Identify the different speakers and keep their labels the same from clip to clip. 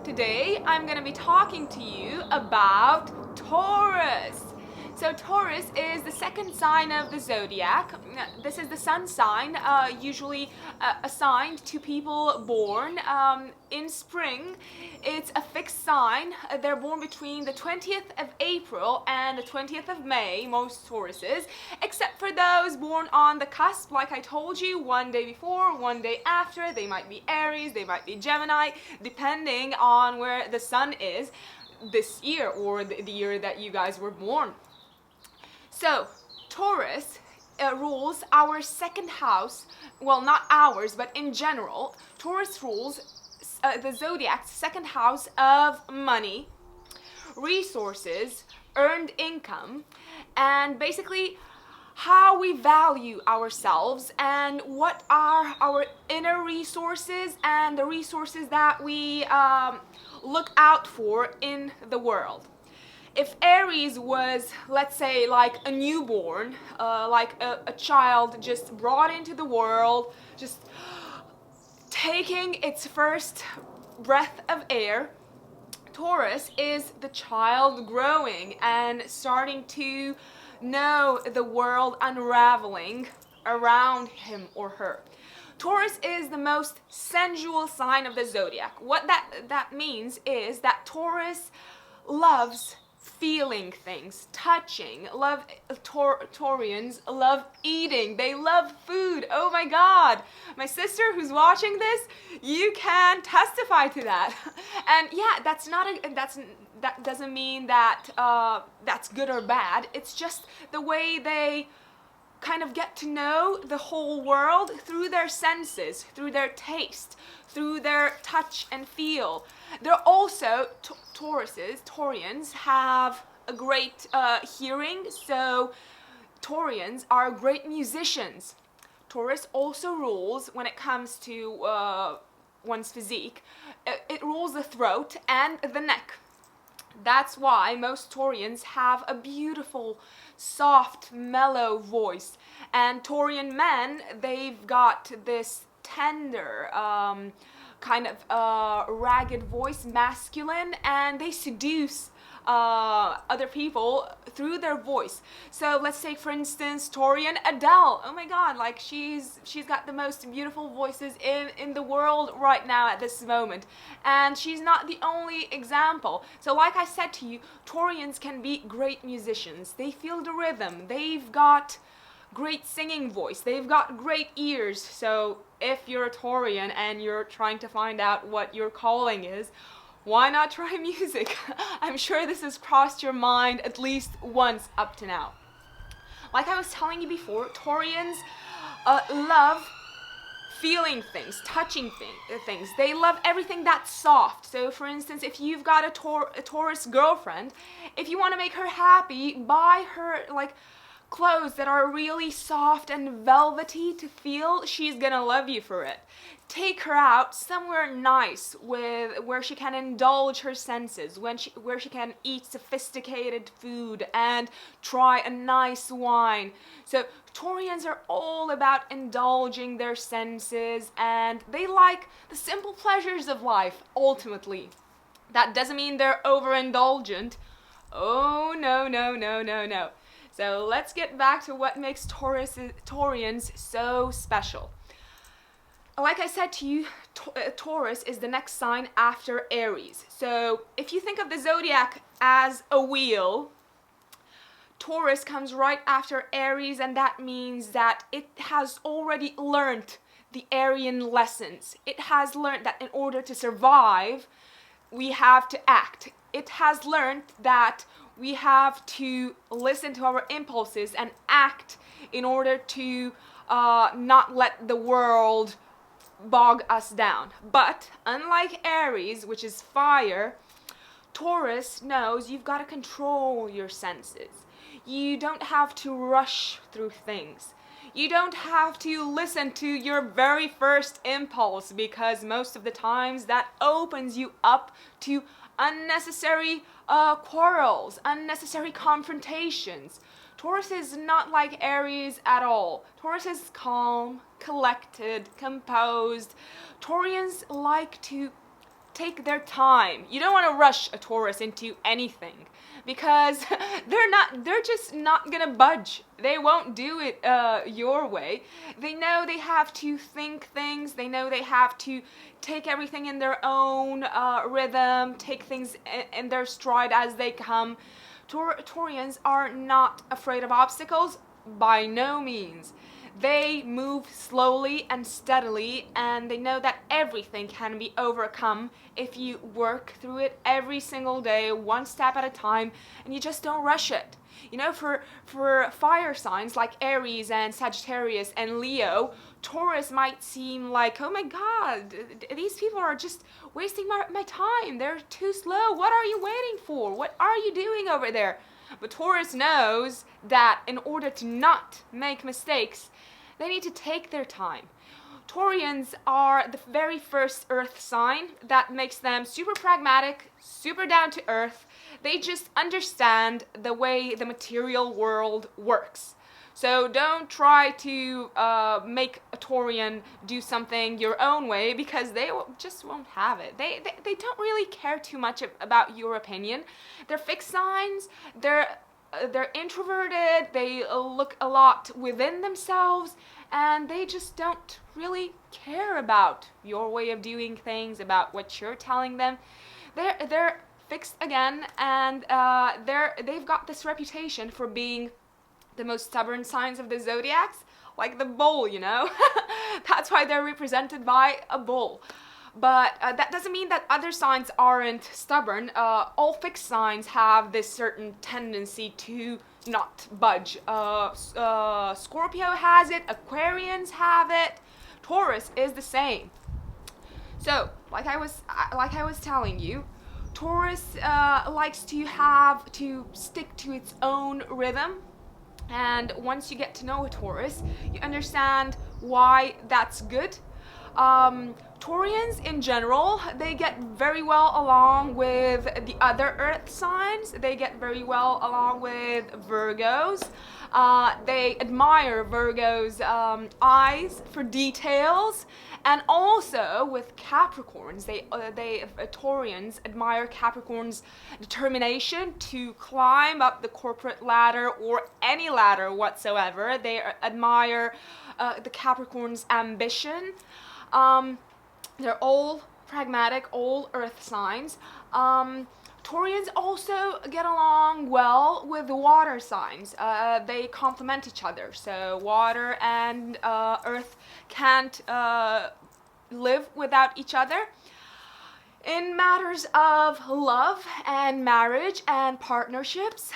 Speaker 1: Today I'm going to be talking to you about Taurus. So Taurus is the second sign of the zodiac. This is the sun sign, usually assigned to people born in spring. It's a fixed sign. They're born between the 20th of April and the 20th of May, most Tauruses, except for those born on the cusp, like I told you, one day before, one day after. They might be Aries, they might be Gemini, depending on where the sun is this year or the year that you guys were born. So, Taurus rules our second house. Well, not ours, but in general. Taurus rules the zodiac's second house of money, resources, earned income, and basically how we value ourselves and what are our inner resources and the resources that we look out for in the world. If Aries was, let's say, like a newborn, like a child just brought into the world, just taking its first breath of air, Taurus is the child growing and starting to know the world unraveling around him or her. Taurus is the most sensual sign of the zodiac. What that means is that Taurus loves feeling things, touching, Taurians love eating, they love food. Oh my God, my sister who's watching this, you can testify to that. And yeah, that doesn't mean that that's good or bad. It's just the way they kind of get to know the whole world through their senses, through their taste, through their touch and feel. They're also, Taurians have a great hearing, so Taurians are great musicians. Taurus also rules, when it comes to one's physique, it rules the throat and the neck. That's why most Taurians have a beautiful, soft, mellow voice. And Taurian men, they've got this tender, kind of ragged voice, masculine, and they seduce other people through their voice. So let's say, for instance, Taurian Adele. Oh my God, like she's got the most beautiful voices in the world right now at this moment. And she's not the only example. So like I said to you, Taurians can be great musicians. They feel the rhythm. They've got great singing voice. They've got great ears. So if you're a Taurian and you're trying to find out what your calling is, why not try music? I'm sure this has crossed your mind at least once up to now. Like I was telling you before, Taurians love feeling things, touching things. They love everything that's soft. So for instance, if you've got a Taurus girlfriend, if you want to make her happy, buy her like clothes that are really soft and velvety to feel. She's gonna love you for it. Take her out somewhere nice where she can indulge her senses, where she can eat sophisticated food and try a nice wine. So Taurians are all about indulging their senses, and they like the simple pleasures of life, ultimately. That doesn't mean they're overindulgent. Oh, no, no, no, no, no. So let's get back to what makes Taurians so special. Like I said to you, Taurus is the next sign after Aries. So if you think of the zodiac as a wheel, Taurus comes right after Aries, and that means that it has already learned the Aryan lessons. It has learned that in order to survive, we have to act. It has learned that we have to listen to our impulses and act in order to not let the world bog us down. But unlike Aries, which is fire, Taurus knows you've got to control your senses. You don't have to rush through things. You don't have to listen to your very first impulse, because most of the times that opens you up to unnecessary quarrels, unnecessary confrontations. Taurus is not like Aries at all. Taurus is calm, collected, composed. Taurians like to take their time. You don't want to rush a Taurus into anything, because they're just not gonna budge. They won't do it your way. They know they have to think things. They know they have to take everything in their own rhythm, take things in their stride as they come. Taurians are not afraid of obstacles, by no means. They move slowly and steadily, and they know that everything can be overcome if you work through it every single day, one step at a time, and you just don't rush it. You know, for fire signs like Aries and Sagittarius and Leo, Taurus might seem like, oh my God, these people are just wasting my time. They're too slow. What are you waiting for? What are you doing over there? But Taurus knows that in order to not make mistakes, they need to take their time. Taurians are the very first earth sign. That makes them super pragmatic, super down to earth. They just understand the way the material world works. So don't try to make a Taurian do something your own way, because they just won't have it. They don't really care too much about your opinion. They're fixed signs. They're introverted. They look a lot within themselves, and they just don't really care about your way of doing things, about what you're telling them. They're fixed again, and they've got this reputation for being the most stubborn signs of the zodiacs, like the bull, you know. That's why they're represented by a bull. But that doesn't mean that other signs aren't stubborn. All fixed signs have this certain tendency to not budge. Scorpio has it, Aquarians have it, Taurus is the same. So, like I was telling you, Taurus likes to stick to its own rhythm. And once you get to know a Taurus, you understand why that's good. Taurians in general, they get very well along with the other earth signs. They get very well along with Virgos. They admire Virgos' eyes for details, and also with Capricorns. Taurians admire Capricorns' determination to climb up the corporate ladder, or any ladder whatsoever. They admire the Capricorns' ambition. They're all pragmatic, all earth signs. Taurians also get along well with the water signs. They complement each other. So water and earth can't live without each other. In matters of love and marriage and partnerships,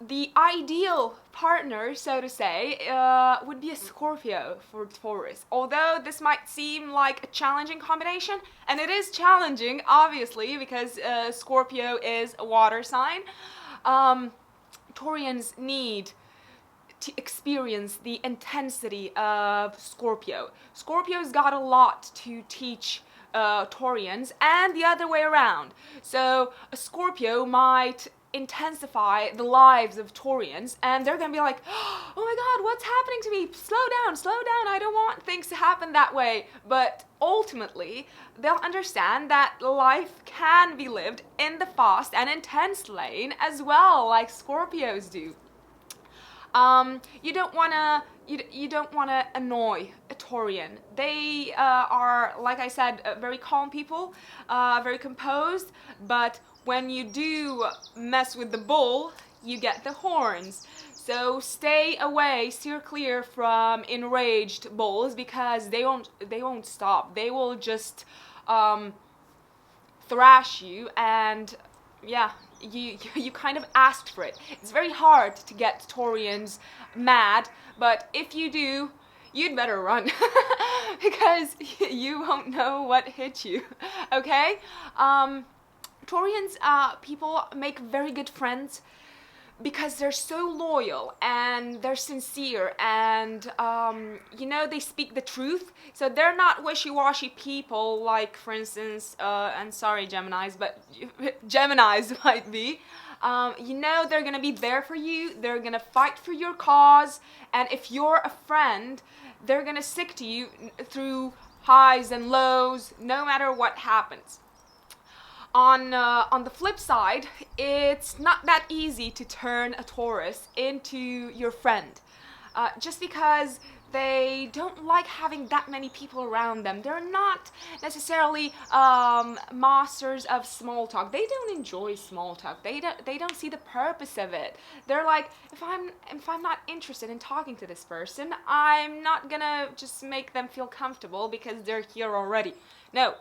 Speaker 1: the ideal partner, so to say, would be a Scorpio for Taurus. Although this might seem like a challenging combination, and it is challenging, obviously, because Scorpio is a water sign. Taurians need to experience the intensity of Scorpio. Scorpio's got a lot to teach Taurians, and the other way around. So a Scorpio might intensify the lives of Taurians, and they're gonna be like, oh my God, what's happening to me? Slow down, I don't want things to happen that way. But ultimately, they'll understand that life can be lived in the fast and intense lane as well, like Scorpios do. You don't wanna annoy a Taurian. They are, like I said, very calm people, very composed, but when you do mess with the bull, you get the horns. So stay away, steer clear from enraged bulls, because they won't stop. They will just thrash you, and yeah, you kind of asked for it. It's very hard to get Taurians mad, but if you do, you'd better run because you won't know what hit you. Okay? Taurians, people make very good friends because they're so loyal and they're sincere, and they speak the truth. So they're not wishy-washy people like, for instance, and sorry Geminis, but Geminis might be. They're gonna be there for you. They're gonna fight for your cause, and if you're a friend, they're gonna stick to you through highs and lows, no matter what happens. On the flip side, it's not that easy to turn a Taurus into your friend. Just because they don't like having that many people around them. They're not necessarily masters of small talk. They don't enjoy small talk. They don't see the purpose of it. They're like, if I'm not interested in talking to this person, I'm not gonna just make them feel comfortable because they're here already. No.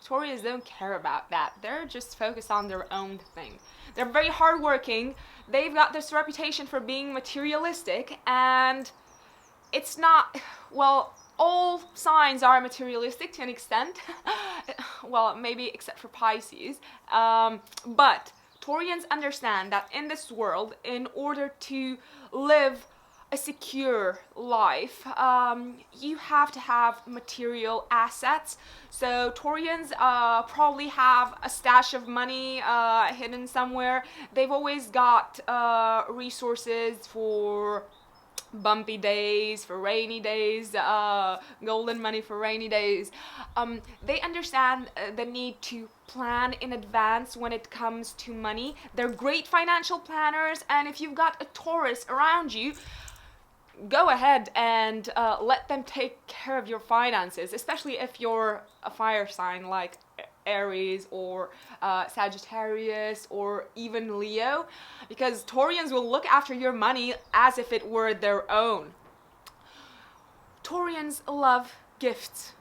Speaker 1: Taurus don't care about that. They're just focused on their own thing. They're very hardworking. They've got this reputation for being materialistic, and it's not, well, all signs are materialistic to an extent. Well, maybe except for Pisces. But Taurians understand that in this world, in order to live a secure life, you have to have material assets. So Taurians probably have a stash of money hidden somewhere. They've always got resources for bumpy days, for rainy days, golden money for rainy days. They understand the need to plan in advance when it comes to money. They're great financial planners, and if you've got a Taurus around you, go ahead and let them take care of your finances, especially if you're a fire sign like Aries or Sagittarius or even Leo, because Taurians will look after your money as if it were their own. Taurians love gifts.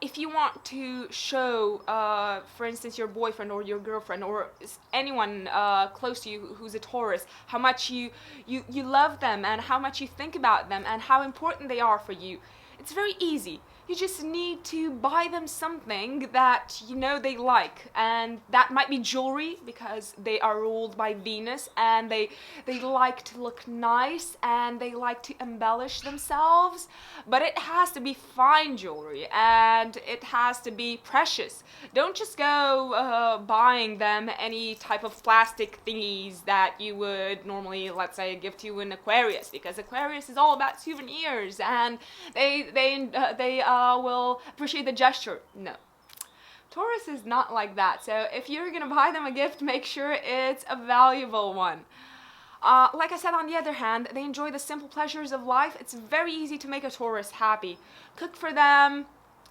Speaker 1: If you want to show, for instance, your boyfriend or your girlfriend or anyone close to you who's a Taurus, how much you love them and how much you think about them and how important they are for you, it's very easy. You just need to buy them something that you know they like, and that might be jewelry because they are ruled by Venus and they like to look nice and they like to embellish themselves, but it has to be fine jewelry and it has to be precious. Don't just go buying them any type of plastic thingies that you would normally, let's say, give to an Aquarius, because Aquarius is all about souvenirs and they will appreciate the gesture. No. Taurus is not like that. So if you're gonna buy them a gift, make sure it's a valuable one. Like I said, on the other hand, they enjoy the simple pleasures of life. It's very easy to make a Taurus happy. Cook for them,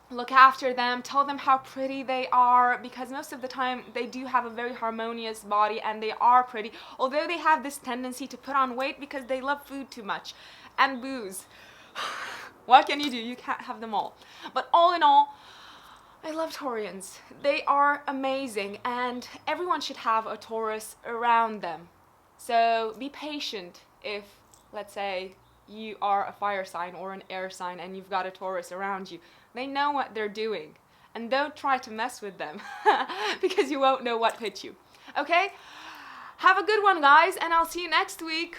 Speaker 1: look after them, tell them how pretty they are, because most of the time they do have a very harmonious body and they are pretty, although they have this tendency to put on weight because they love food too much and booze. What can you do? You can't have them all. But all in all, I love Taurians. They are amazing, and everyone should have a Taurus around them. So be patient if, let's say, you are a fire sign or an air sign and you've got a Taurus around you. They know what they're doing. And don't try to mess with them because you won't know what hit you. Okay? Have a good one, guys, and I'll see you next week.